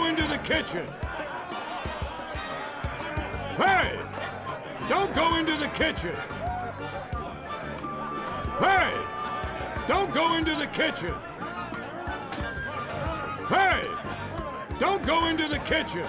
into the kitchen. Hey! Don't go into the kitchen. Hey! Don't go into the kitchen. Hey! Don't go into the kitchen.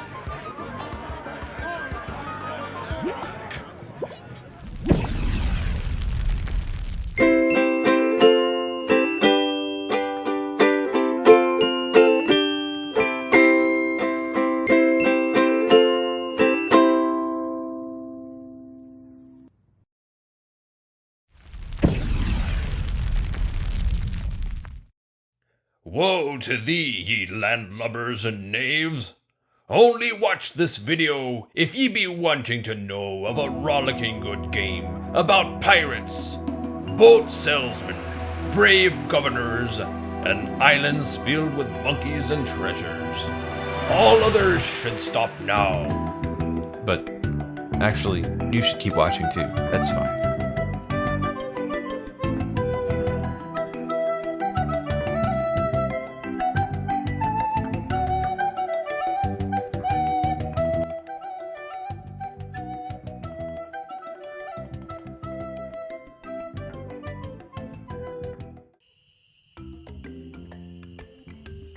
Woe to thee, ye landlubbers and knaves! Only watch this video if ye be wanting to know of a rollicking good game about pirates, boat salesmen, brave governors, and islands filled with monkeys and treasures. All others should stop now. But actually, you should keep watching too. That's fine.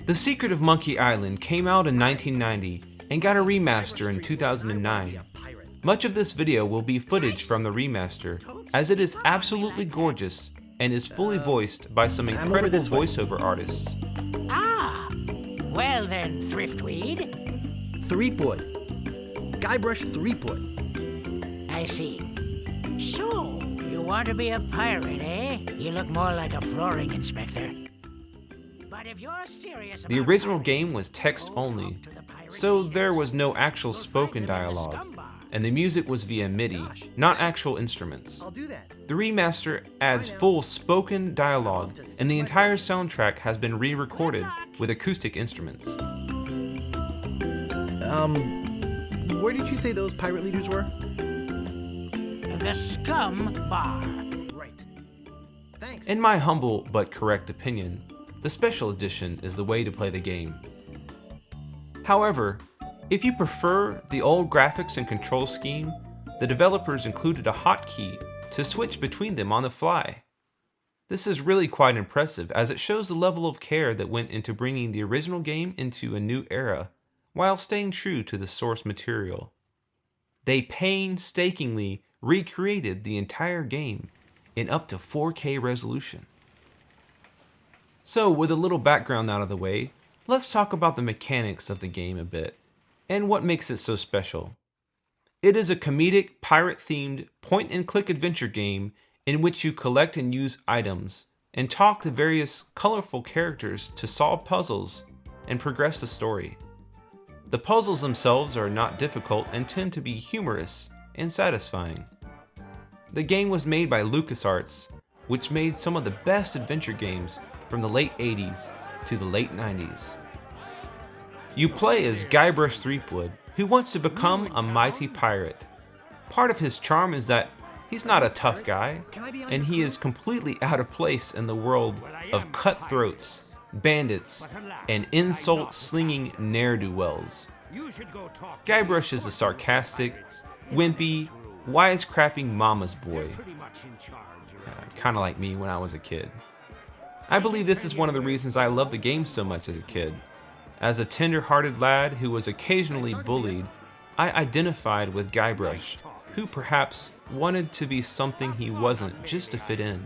The Secret of Monkey Island came out in 1990 and got a remaster in 2009. Much of this video will be footage from the remaster, as it is absolutely gorgeous and is fully voiced by some incredible voiceover artists. Ah, well then, Thriftweed. Threepwood. Guybrush Threepwood. I see. So, you want to be a pirate, eh? You look more like a flooring inspector. But if you're serious The about original pirates, game was text only, to the pirate so ship. there was no actual We'll find spoken them in the dialogue, scum bar. and the music was via MIDI, not actual instruments. I'll do that. The remaster adds full spoken dialogue, and the entire soundtrack has been re-recorded with acoustic instruments. Where did you say those pirate leaders were? The scum bar. Right. Thanks. In my humble but correct opinion, the special edition is the way to play the game. However, if you prefer the old graphics and control scheme, the developers included a hotkey to switch between them on the fly. This is really quite impressive, as it shows the level of care that went into bringing the original game into a new era, while staying true to the source material. They painstakingly recreated the entire game in up to 4K resolution. So, with a little background out of the way, let's talk about the mechanics of the game a bit, and what makes it so special. It is a comedic, pirate-themed, point-and-click adventure game in which you collect and use items, and talk to various colorful characters to solve puzzles and progress the story. The puzzles themselves are not difficult and tend to be humorous and satisfying. The game was made by LucasArts, which made some of the best adventure games from the late 80s to the late 90s. You play as Guybrush Threepwood, who wants to become a mighty pirate. Part of his charm is that he's not a tough guy, and he is completely out of place in the world of cutthroats, bandits, and insult-slinging ne'er-do-wells. Guybrush is a sarcastic, wimpy, wisecrapping mama's boy. Kinda like me when I was a kid. I believe this is one of the reasons I loved the game so much as a kid. As a tender-hearted lad who was occasionally bullied, I identified with Guybrush, who perhaps wanted to be something he wasn't just to fit in.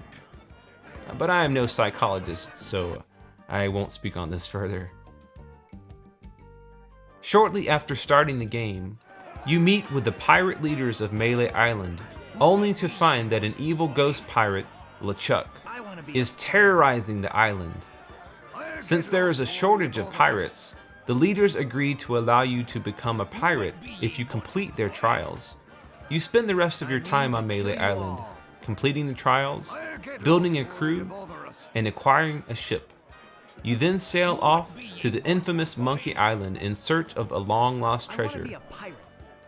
But I am no psychologist, so I won't speak on this further. Shortly after starting the game, you meet with the pirate leaders of Melee Island, only to find that an evil ghost pirate, LeChuck, is terrorizing the island. Since there is a shortage of pirates, the leaders agree to allow you to become a pirate if you complete their trials. You spend the rest of your time on Melee Island, completing the trials, building a crew, and acquiring a ship. You then sail off to the infamous Monkey Island in search of a long-lost treasure.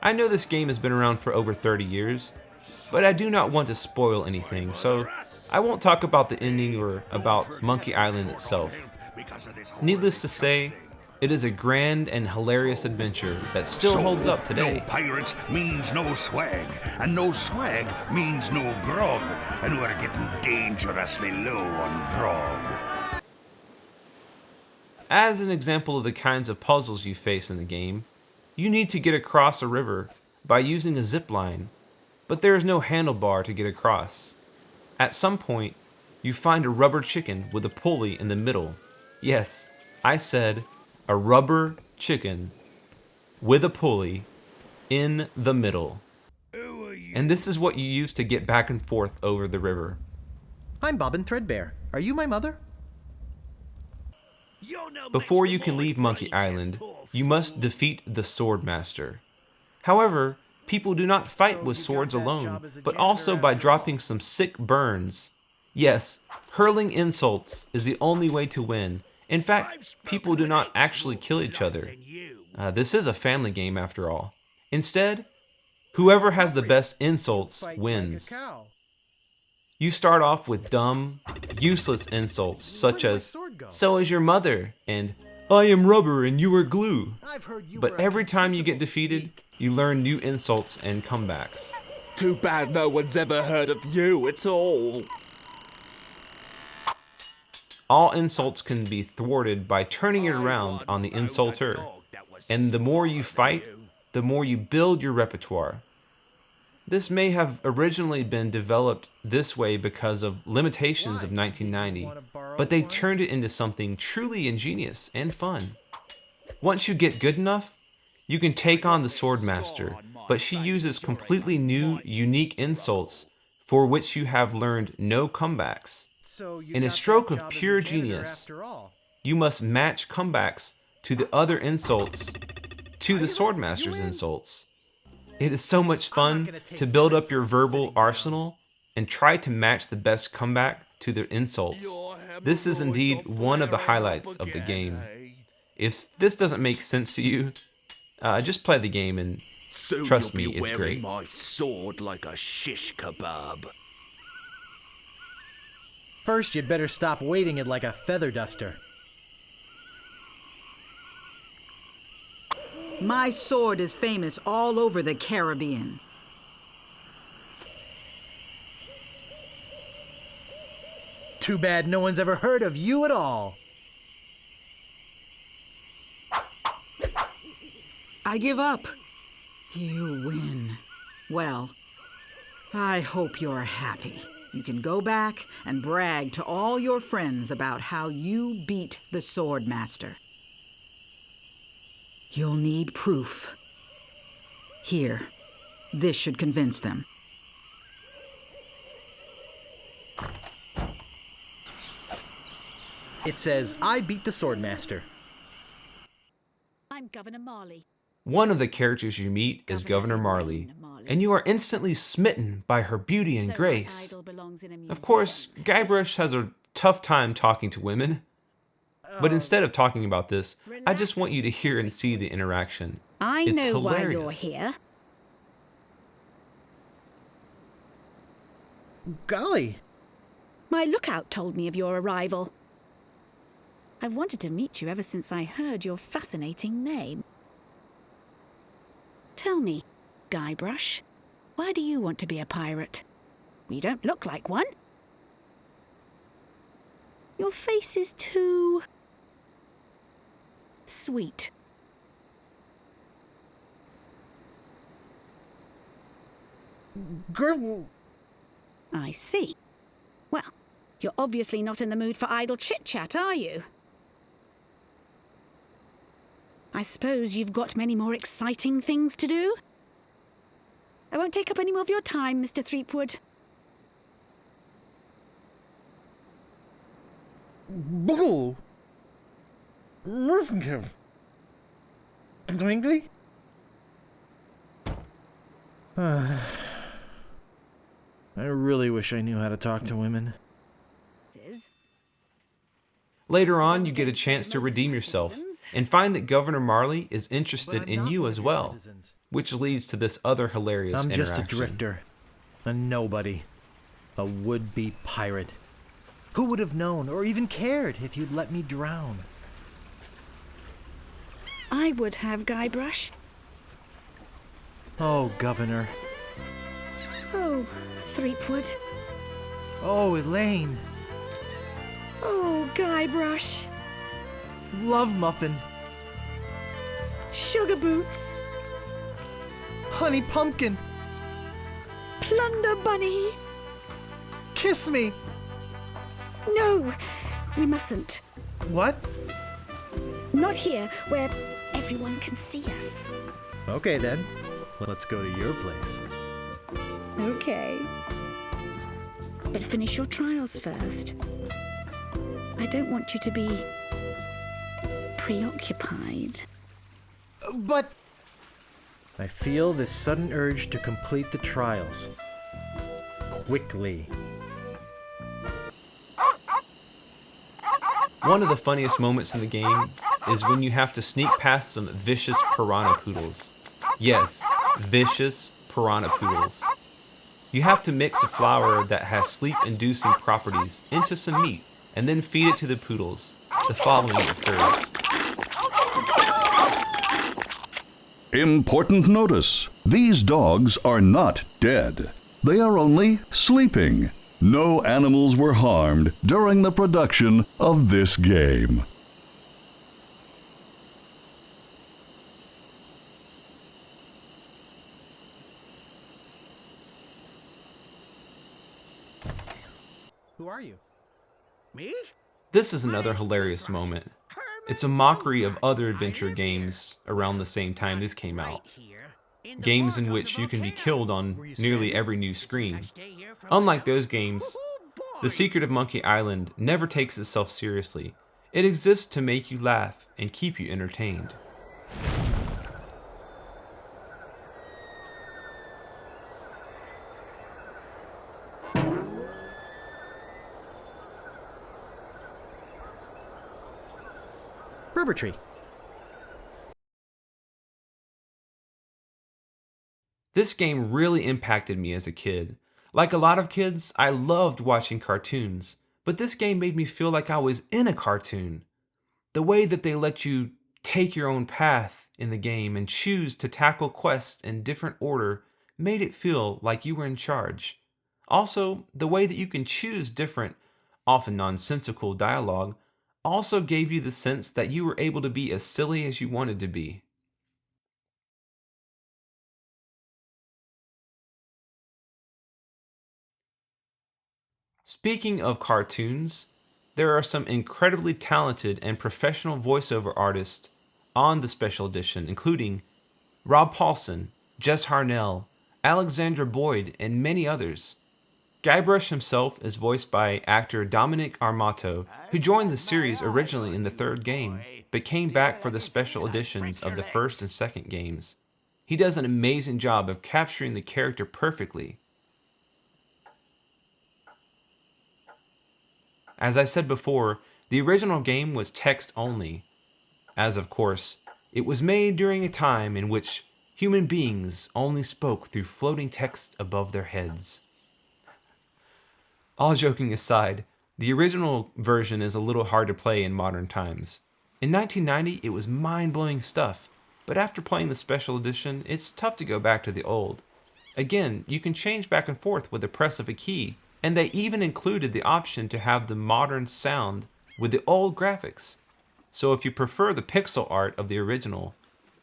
I know this game has been around for over 30 years, but I do not want to spoil anything, so I won't talk about the ending or about Monkey Island itself. Needless to say, It is a grand and hilarious adventure that still holds up today. No pirates means no swag, and no swag means no grog, and we're getting dangerously low on grog. As an example of the kinds of puzzles you face in the game, you need to get across a river by using a zip line, but there is no handlebar to get across. At some point, you find a rubber chicken with a pulley in the middle. Yes, I said a rubber chicken with a pulley in the middle. And this is what you use to get back and forth over the river. I'm Bobbin Threadbare. Are you my mother? Before you can leave Monkey Island, you must defeat the Swordmaster. However, people do not fight with swords alone, but also by dropping some sick burns. Yes, hurling insults is the only way to win. In fact, people do not actually kill each other. This is a family game after all. Instead, whoever has the best insults wins. You start off with dumb, useless insults such as, "So is your mother," and "I am rubber and you are glue." But every time you get defeated, you learn new insults and comebacks. Too bad no one's ever heard of you at all. All insults can be thwarted by turning it around on the insulter. And the more you fight, the more you build your repertoire. This may have originally been developed this way because of limitations of 1990, but they turned it into something truly ingenious and fun. Once you get good enough, you can take on the Swordmaster, but she uses completely new, unique insults for which you have learned no comebacks. In a stroke of pure genius, you must match comebacks to the other insults to the Swordmaster's insults. It is so much fun to build up your verbal arsenal and try to match the best comeback to their insults. This is indeed one of the highlights of the game. If this doesn't make sense to you, just play the game and trust me, it's great. My sword like a shish kebab. First, you'd better stop waving it like a feather duster. My sword is famous all over the Caribbean. Too bad no one's ever heard of you at all. I give up. You win. Well, I hope you're happy. You can go back and brag to all your friends about how you beat the Swordmaster. You'll need proof. Here, this should convince them. It says, "I beat the Swordmaster." I'm Governor Marley. One of the characters you meet is Governor Marley, and you are instantly smitten by her beauty and grace. Of course, Guybrush has a tough time talking to women, but instead of talking about this, I just want you to hear and see the interaction. I It's know why hilarious. you're here. Golly, My lookout told me of your arrival. I've wanted to meet you ever since I heard your fascinating name. Tell me, Guybrush, why do you want to be a pirate? You don't look like one. Your face is too sweet. girl. I see. Well, you're obviously not in the mood for idle chit-chat, are you? I suppose you've got many more exciting things to do? I won't take up any more of your time, Mr. Threepwood. Boo. Rufenkiv. Dwingly? I really wish I knew how to talk to women. Later on, you get a chance to redeem yourself and find that Governor Marley is interested in you as well, which leads to this other hilarious I'm just a interaction. drifter, a nobody, a would-be pirate. Who would have known or even cared if you'd let me drown? I would have, Guybrush. Oh, Governor. Oh, Threepwood. Oh, Elaine. Oh, Guybrush. Love Muffin. Sugar Boots. Honey Pumpkin. Plunder Bunny. Kiss me. No, we mustn't. What? Not here, where everyone can see us. Okay then, let's go to your place. Okay. But finish your trials first. I don't want you to be preoccupied. But I feel this sudden urge to complete the trials. Quickly. One of the funniest moments in the game is when you have to sneak past some vicious piranha poodles. Yes, vicious piranha poodles. You have to mix a flower that has sleep-inducing properties into some meat and then feed it to the poodles. The following occurs. Important notice. These dogs are not dead. They are only sleeping. No animals were harmed during the production of this game. who are you? Me? This is another hilarious moment. It's a mockery of other adventure games around the same time this came out. Games in which you can be killed on nearly every new screen. Unlike those games, The Secret of Monkey Island never takes itself seriously. It exists to make you laugh and keep you entertained. Rubber Tree. This game really impacted me as a kid. Like a lot of kids, I loved watching cartoons, but this game made me feel like I was in a cartoon. The way that they let you take your own path in the game and choose to tackle quests in different order made it feel like you were in charge. Also, the way that you can choose different, often nonsensical dialogue also gave you the sense that you were able to be as silly as you wanted to be. Speaking of cartoons, there are some incredibly talented and professional voiceover artists on the special edition, including Rob Paulson, Jess Harnell, Alexandra Boyd, and many others. Guybrush himself is voiced by actor Dominic Armato, who joined the series originally in the third game, but came back for the special editions of the first and second games. He does an amazing job of capturing the character perfectly. As I said before, the original game was text only, as of course, it was made during a time in which human beings only spoke through floating text above their heads. All joking aside, the original version is a little hard to play in modern times. In 1990, it was mind-blowing stuff, but after playing the special edition, it's tough to go back to the old. Again, you can change back and forth with the press of a key, and they even included the option to have the modern sound with the old graphics. So if you prefer the pixel art of the original,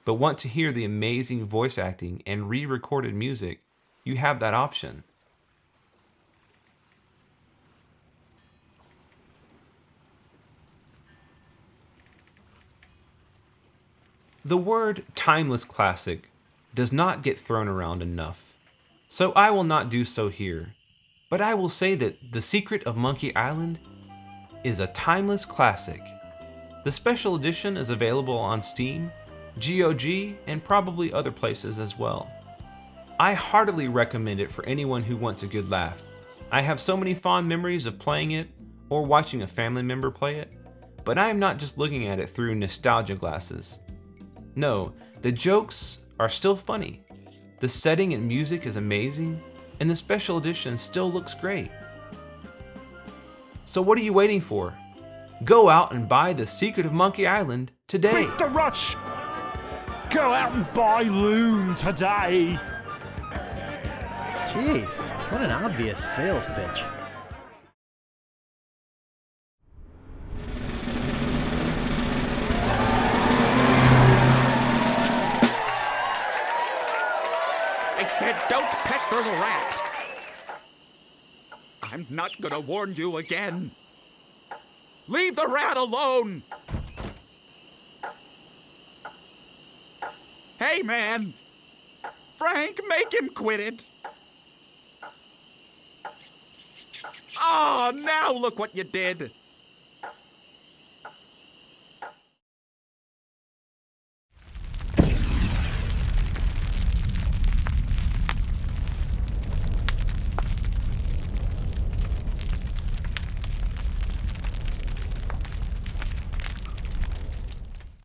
but want to hear the amazing voice acting and re-recorded music, you have that option. The word timeless classic does not get thrown around enough, so I will not do so here. But I will say that The Secret of Monkey Island is a timeless classic. The special edition is available on Steam, GOG, and probably other places as well. I heartily recommend it for anyone who wants a good laugh. I have so many fond memories of playing it or watching a family member play it, but I am not just looking at it through nostalgia glasses. No, the jokes are still funny. The setting and music is amazing, and the special edition still looks great. So what are you waiting for? Go out and buy The Secret of Monkey Island today! Beat the rush! Go out and buy Loon today. Jeez, what an obvious sales pitch. I said don't pester the rat. I'm not gonna warn you again. Leave the rat alone. Hey, man. Frank, make him quit it. Oh, now look what you did.